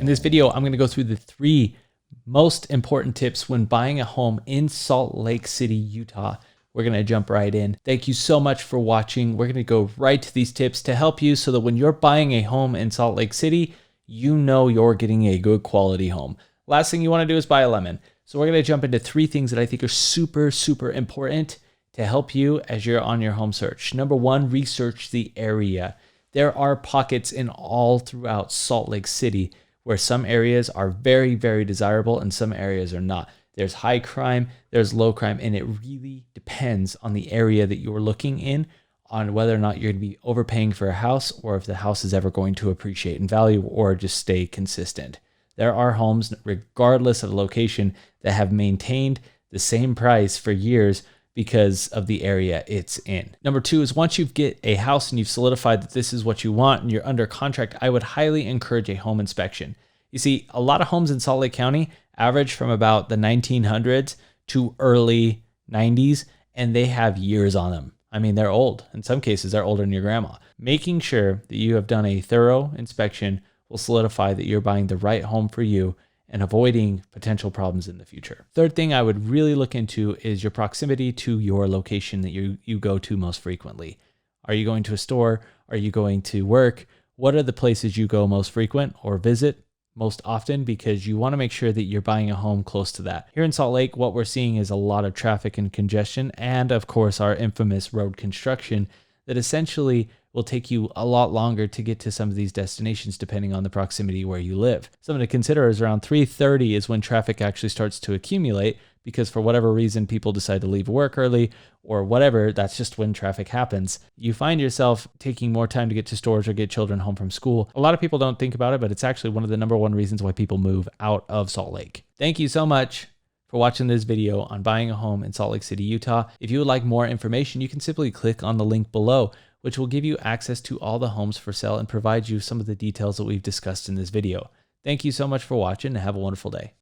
In this video, I'm going to go through the 3 most important tips when buying a home in Salt Lake City, Utah. We're going to jump right in. Thank you so much for watching. We're going to go right to these tips to help you so that when you're buying a home in Salt Lake City, you know you're getting a good quality home. Last thing you want to do is buy a lemon. So we're going to jump into 3 things that I think are super important to help you as you're on your home search. Number 1, research the area. There are pockets in all throughout Salt Lake City where some areas are very desirable and some areas are not. There's high crime, there's low crime, and it really depends on the area that you're looking in on whether or not you're going to be overpaying for a house or if the house is ever going to appreciate in value or just stay consistent. There are homes, regardless of the location, that have maintained the same price for years because of the area it's in. Number 2 is once you get a house and you've solidified that this is what you want and you're under contract, I would highly encourage a home inspection. You see, a lot of homes in Salt Lake County average from about the 1900s to early 90s, and they have years on them. I mean, they're old. In some cases, they're older than your grandma. Making sure that you have done a thorough inspection will solidify that you're buying the right home for you and avoiding potential problems in the future. Third thing I would really look into is your proximity to your location that you go to most frequently. Are you going to a store? Are you going to work? What are the places you go most frequent or visit most often? Because you want to make sure that you're buying a home close to that. Here in Salt Lake, what we're seeing is a lot of traffic and congestion, and of course our infamous road construction that essentially will take you a lot longer to get to some of these destinations depending on the proximity where you live. Something to consider is around 3:30 is when traffic actually starts to accumulate, because for whatever reason people decide to leave work early or whatever, that's just when traffic happens. You find yourself taking more time to get to stores or get children home from school. A lot of people don't think about it, but it's actually one of the number 1 reasons why people move out of Salt Lake. Thank you so much for watching this video on buying a home in Salt Lake City, Utah. If you would like more information, you can simply click on the link below, which will give you access to all the homes for sale and provide you some of the details that we've discussed in this video. Thank you so much for watching and have a wonderful day.